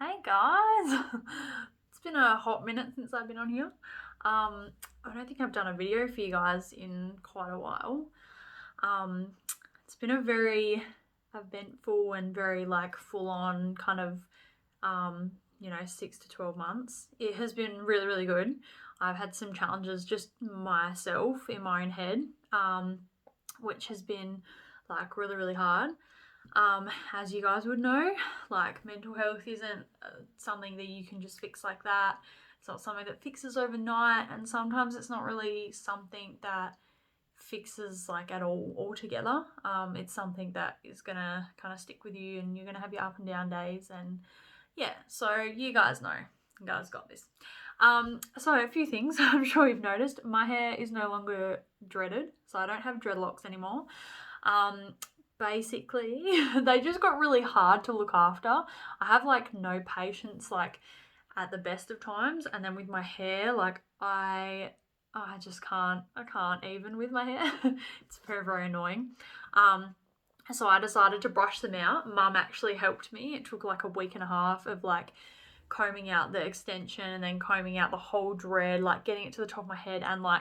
Hey guys, it's been a hot minute since I've been on here. I don't think I've done a video for you guys in quite a while. Um, it's been a very eventful and very full on kind of 6 to 12 months. It has been really, really good. I've had some challenges just myself in my own head, which has been really, really hard. As you guys would know, mental health isn't something that you can just fix like that. It's not something that fixes overnight, and sometimes it's not really something that fixes at all altogether. It's something that is gonna kind of stick with you, and you're gonna have your up and down days. And yeah, so you guys know, you guys got this. So a few things I'm sure you've noticed. My hair is no longer dreaded, so I don't have dreadlocks anymore. Basically they just got really hard to look after. I have no patience at the best of times, and then with my hair I just can't even with my hair. It's very, very annoying. So I decided to brush them out. Mum actually helped me. It took a week and a half of combing out the extension and then combing out the whole dread, getting it to the top of my head, and oh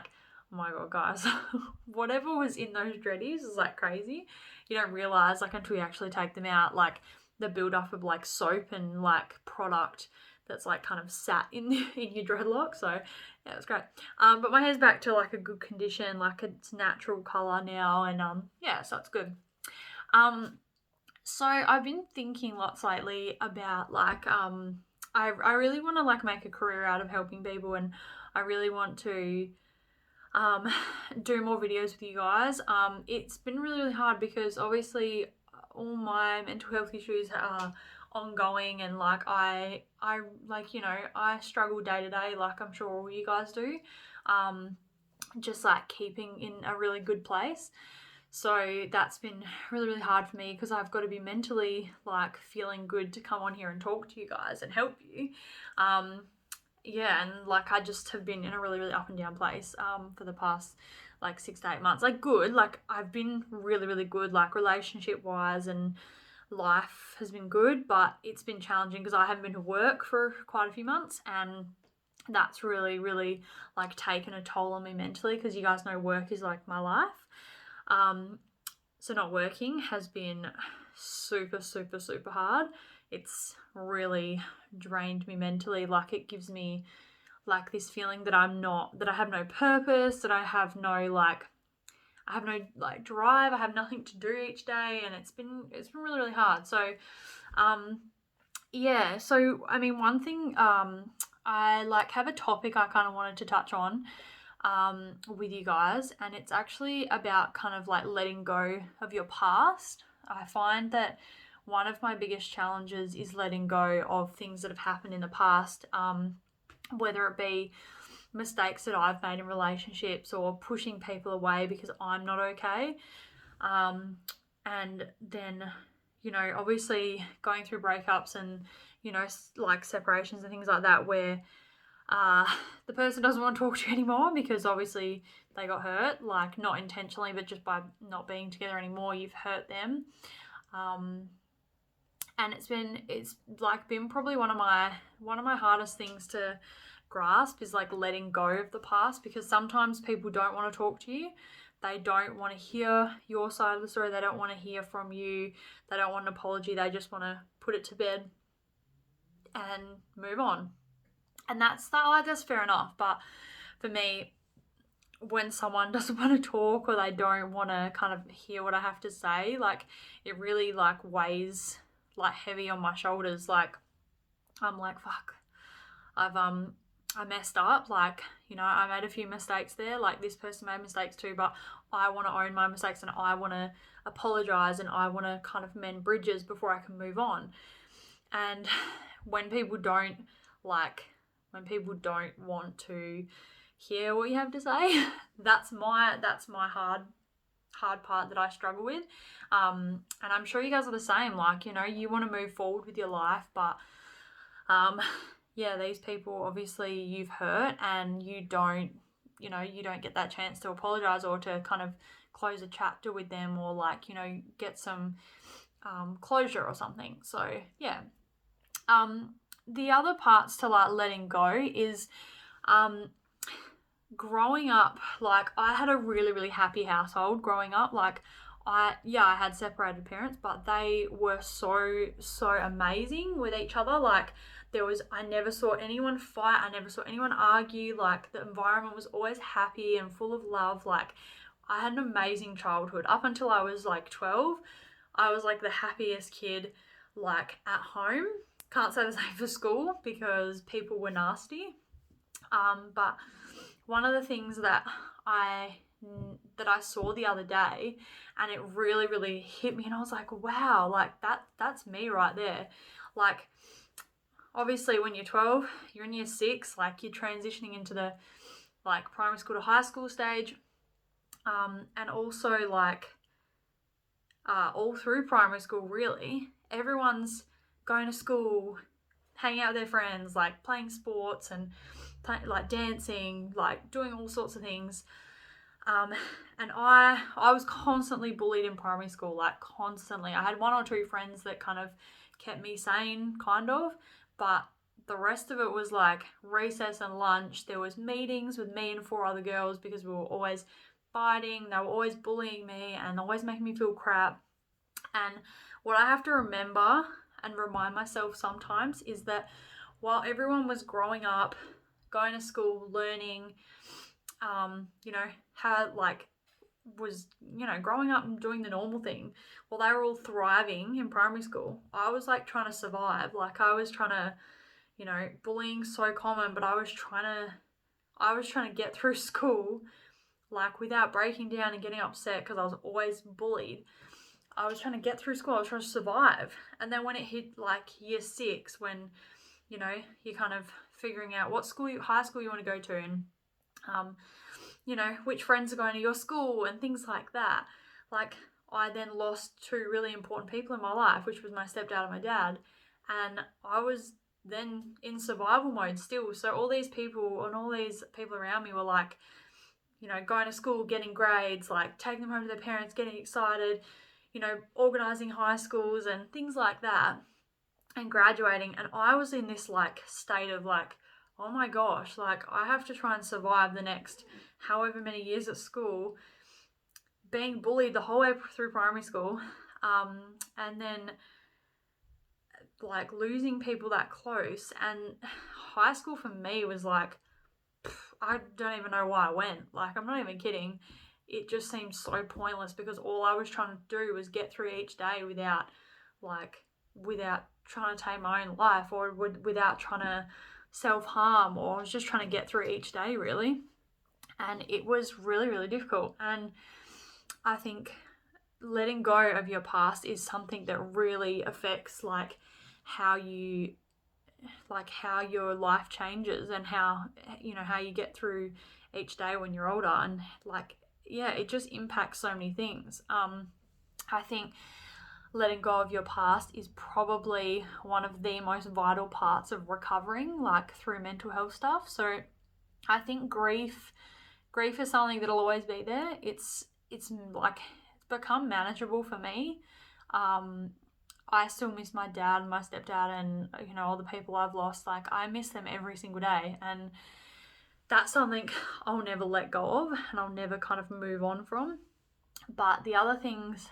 my god, guys, whatever was in those dreadies is crazy. You don't realize until you actually take them out, the build-up of soap and product that's kind of sat in your dreadlock. So yeah, it was great. But my hair's back to a good condition, it's natural color now, and yeah, so it's good. So I've been thinking lots lately about I really want to make a career out of helping people, and I really want to do more videos with you guys. It's been really, really hard because obviously all my mental health issues are ongoing, and I struggle day to day, I'm sure all you guys do. Just keeping in a really good place. So that's been really, really hard for me because I've got to be mentally feeling good to come on here and talk to you guys and help you. Yeah, and I just have been in a really, really up and down place for the past 6 to 8 months. Good, I've been really, really good relationship wise, and life has been good, but it's been challenging because I haven't been to work for quite a few months, and that's really, really taken a toll on me mentally, because you guys know work is my life. So not working has been super, super, super hard. It's really drained me mentally. It gives me this feeling that I have no purpose, that I have no I have no drive, I have nothing to do each day, and it's been really, really hard. So yeah, so I mean, one thing I have a topic I kind of wanted to touch on with you guys, and it's actually about kind of letting go of your past. I find that one of my biggest challenges is letting go of things that have happened in the past, whether it be mistakes that I've made in relationships or pushing people away because I'm not okay. And then, obviously going through breakups and, separations and things like that, where the person doesn't want to talk to you anymore because obviously they got hurt, not intentionally, but just by not being together anymore, you've hurt them. And it's been probably one of my hardest things to grasp is letting go of the past, because sometimes people don't want to talk to you. They don't want to hear your side of the story. They don't want to hear from you. They don't want an apology. They just want to put it to bed and move on. And that's fair enough. But for me, when someone doesn't want to talk, or they don't want to kind of hear what I have to say, it really weighs heavy on my shoulders. I'm fuck, I messed up. I made a few mistakes there. This person made mistakes too, but I want to own my mistakes, and I want to apologize, and I want to kind of mend bridges before I can move on. And when people don't want to hear what you have to say, that's my hard part that I struggle with. And I'm sure you guys are the same. You want to move forward with your life, but yeah, these people obviously you've hurt, and you don't get that chance to apologize or to kind of close a chapter with them, or get some closure or something. So yeah. the other parts to like letting go is growing up. Like, I had a really, really happy household growing up. Like, I had separated parents, but they were so amazing with each other. Like, I never saw anyone fight, I never saw anyone argue. Like, the environment was always happy and full of love. Like, I had an amazing childhood up until I was like 12. I was like the happiest kid, like, at home. Can't say the same for school because people were nasty. But one of the things that I saw the other day, and it really, really hit me, and I was like, wow, like that's me right there. Like, obviously when you're 12, you're in year 6, like you're transitioning into the like primary school to high school stage. And also like all through primary school, really, everyone's going to school, hanging out with their friends, like playing sports and like dancing, like doing all sorts of things. And I was constantly bullied in primary school, like constantly. I had one or two friends that kind of kept me sane, kind of, but the rest of it was like recess and lunch. There was meetings with me and 4 other girls because we were always fighting. They were always bullying me and always making me feel crap. And what I have to remember and remind myself sometimes is that while everyone was growing up, going to school, learning, had like was, growing up and doing the normal thing, while they were all thriving in primary school, I was like trying to survive. Like, I was trying to, bullying's so common, but I was trying to get through school, like, without breaking down and getting upset because I was always bullied. I was trying to get through school. I was trying to survive. And then when it hit like year 6, when, you're kind of figuring out what high school you want to go to, and, which friends are going to your school and things like that. Like, I then lost 2 really important people in my life, which was my stepdad and my dad. And I was then in survival mode still. So all these people around me were like, going to school, getting grades, like taking them home to their parents, getting excited, organising high schools and things like that, and graduating. And I was in this like state of like, oh my gosh, like I have to try and survive the next however many years at school, being bullied the whole way through primary school, and then like losing people that close. And high school for me was like, I don't even know why I went. Like, I'm not even kidding. It just seemed so pointless because all I was trying to do was get through each day without trying to take my own life, or without trying to self-harm, or I was just trying to get through each day, really. And it was really, really difficult. And I think letting go of your past is something that really affects like how your life changes, and how you get through each day when you're older. And like, yeah, it just impacts so many things. I think letting go of your past is probably one of the most vital parts of recovering, like through mental health stuff. So I think grief is something that'll always be there. It's become manageable for me. I still miss my dad and my stepdad and, all the people I've lost. Like, I miss them every single day. And that's something I'll never let go of, and I'll never kind of move on from. But the other things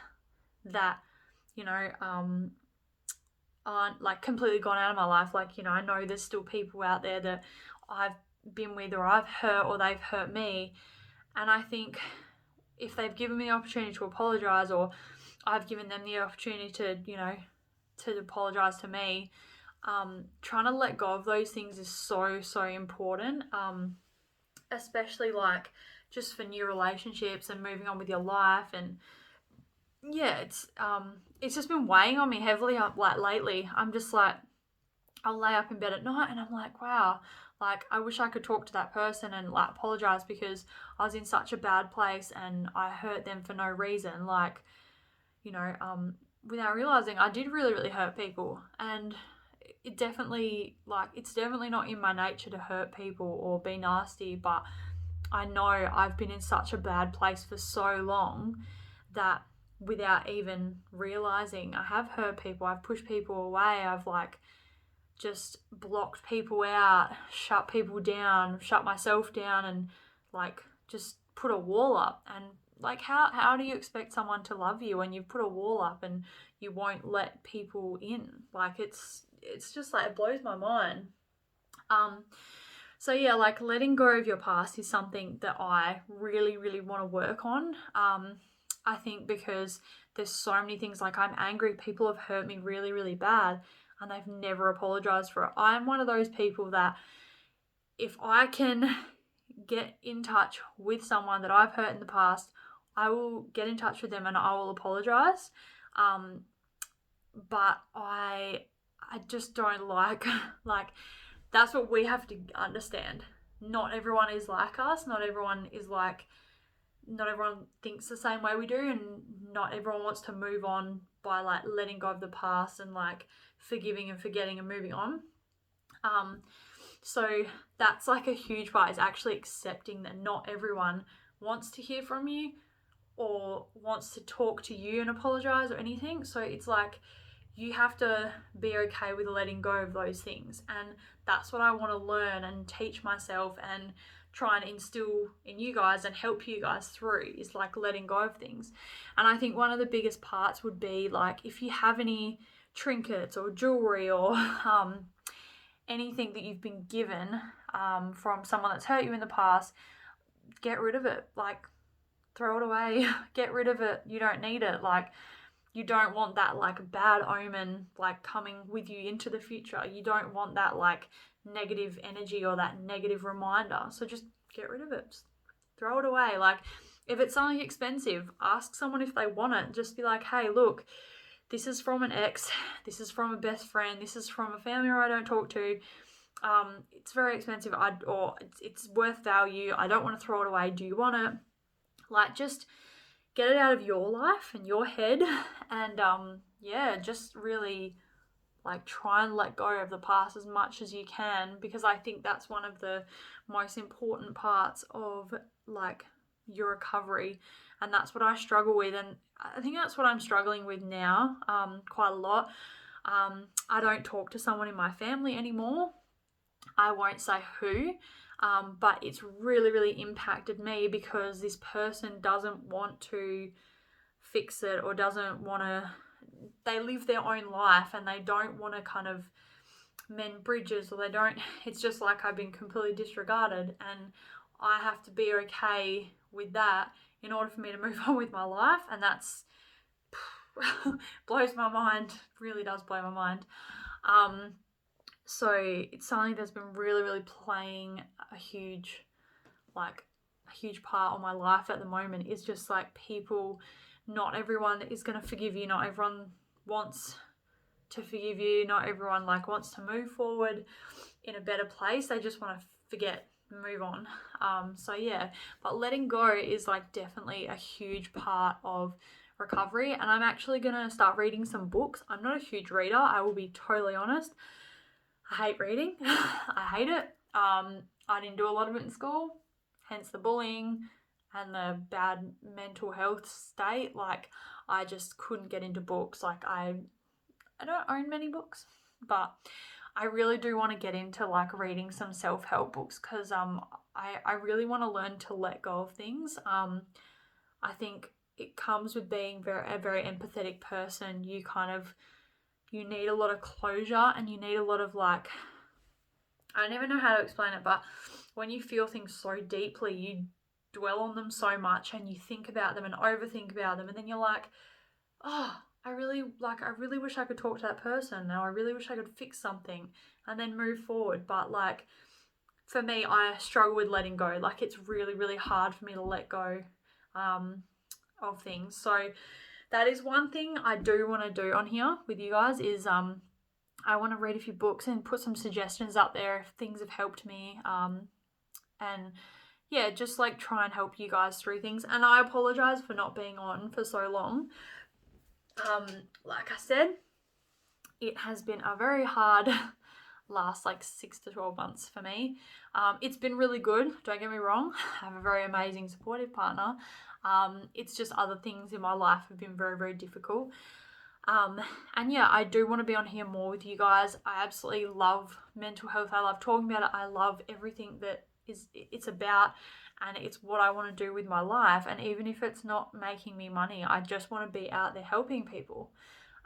that, aren't like completely gone out of my life, like, I know there's still people out there that I've been with, or I've hurt, or they've hurt me. And I think if they've given me the opportunity to apologise, or I've given them the opportunity to, to apologise to me, trying to let go of those things is so, so important, especially like just for new relationships and moving on with your life. And yeah, it's just been weighing on me heavily like lately. I'm just like, I'll lay up in bed at night and I'm like, wow, like I wish I could talk to that person and like apologise, because I was in such a bad place and I hurt them for no reason. Like, without realising I did really, really hurt people. And it's definitely not in my nature to hurt people or be nasty, but I know I've been in such a bad place for so long that without even realising I have hurt people, I've pushed people away, I've like just blocked people out, shut people down, shut myself down, and like just put a wall up. And like how do you expect someone to love you when you've put a wall up and you won't let people in? Like it's just like, it blows my mind. So yeah, like letting go of your past is something that I really, really want to work on. I think because there's so many things, like I'm angry, people have hurt me really, really bad and they've never apologized for it. I'm one of those people that if I can get in touch with someone that I've hurt in the past, I will get in touch with them and I will apologize. But I just don't like that's what we have to understand. Not everyone is like us. Not everyone thinks the same way we do, and not everyone wants to move on by like letting go of the past and like forgiving and forgetting and moving on. So that's like a huge part, is actually accepting that not everyone wants to hear from you or wants to talk to you and apologize or anything. So it's like you have to be okay with letting go of those things. And that's what I want to learn and teach myself and try and instill in you guys and help you guys through, is like letting go of things. And I think one of the biggest parts would be like, if you have any trinkets or jewelry or anything that you've been given from someone that's hurt you in the past, get rid of it. Like throw it away, get rid of it. You don't need it. Like you don't want that like bad omen like coming with you into the future. You don't want that like negative energy or that negative reminder. So just get rid of it. Just throw it away. Like if it's something expensive, ask someone if they want it. Just be like, hey, look, this is from an ex, this is from a best friend, this is from a family member I don't talk to. It's very expensive, or it's worth value. I don't want to throw it away. Do you want it? Like just get it out of your life and your head, and just really like try and let go of the past as much as you can, because I think that's one of the most important parts of like your recovery. And that's what I struggle with, and I think that's what I'm struggling with now quite a lot. I don't talk to someone in my family anymore. I won't say who, but it's really, really impacted me because this person doesn't want to fix it or doesn't want to, they live their own life and they don't want to kind of mend bridges, or they don't, it's just like I've been completely disregarded, and I have to be okay with that in order for me to move on with my life. And that's blows my mind, really does blow my mind. So it's something that's been really, really playing a huge part of my life at the moment, is just like people, not everyone is going to forgive you. Not everyone wants to forgive you. Not everyone like wants to move forward in a better place. They just want to forget, move on. So yeah, but letting go is like definitely a huge part of recovery. And I'm actually going to start reading some books. I'm not a huge reader, I will be totally honest. I hate reading. I hate it. I didn't do a lot of it in school, hence the bullying and the bad mental health state. Like I just couldn't get into books. Like I don't own many books, but I really do want to get into like reading some self-help books, because I really want to learn to let go of things. I think it comes with being a very empathetic person. You need a lot of closure, and you need a lot of like, I don't even know how to explain it, but when you feel things so deeply, you dwell on them so much and you think about them and overthink about them, and then you're like, oh, I really wish I could talk to that person now. I really wish I could fix something and then move forward. But like for me, I struggle with letting go. Like it's really, really hard for me to let go of things. So that is one thing I do want to do on here with you guys, is I want to read a few books and put some suggestions up there if things have helped me. And yeah, just like try and help you guys through things. And I apologize for not being on for so long. Like I said, it has been a very hard last like 6 to 12 months for me. It's been really good, don't get me wrong. I have a very amazing supportive partner. It's just other things in my life have been very, very difficult. And yeah, I do want to be on here more with you guys. I absolutely love mental health. I love talking about it. I love everything that it's about, and it's what I want to do with my life. And even if it's not making me money, I just want to be out there helping people.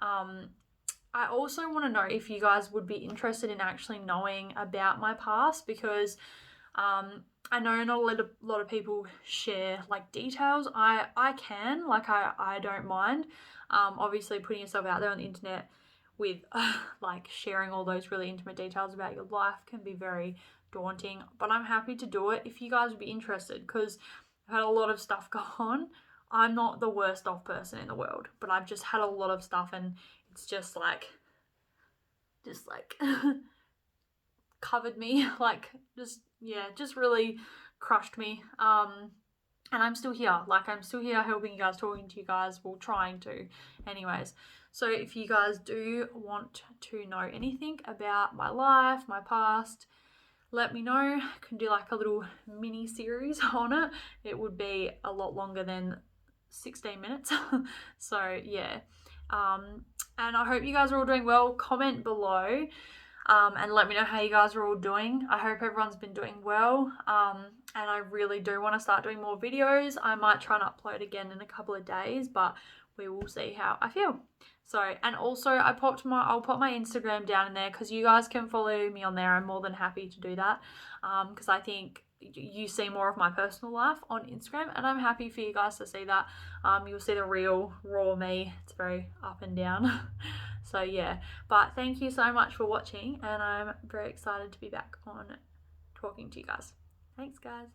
I also want to know if you guys would be interested in actually knowing about my past, because I know not a lot of people share like details. I can, like, I don't mind. Obviously putting yourself out there on the internet with like sharing all those really intimate details about your life can be very daunting, but I'm happy to do it if you guys would be interested, because I've had a lot of stuff go on. I'm not the worst off person in the world, but I've just had a lot of stuff, and it's just like covered me, like just really crushed me. And I'm still here. Like, I'm still here helping you guys, talking to you guys, well, trying to. Anyways, so if you guys do want to know anything about my life, my past, let me know. I can do like a little mini series on it. It would be a lot longer than 16 minutes. So yeah. And I hope you guys are all doing well. Comment below. And let me know how you guys are all doing. I hope everyone's been doing well. And I really do want to start doing more videos. I might try and upload again in a couple of days, but we will see how I feel. So, and also I'll pop my Instagram down in there, because you guys can follow me on there. I'm more than happy to do that, because I think you see more of my personal life on Instagram, and I'm happy for you guys to see that. You'll see the real raw me. It's very up and down. So yeah, but thank you so much for watching, and I'm very excited to be back on talking to you guys. Thanks, guys.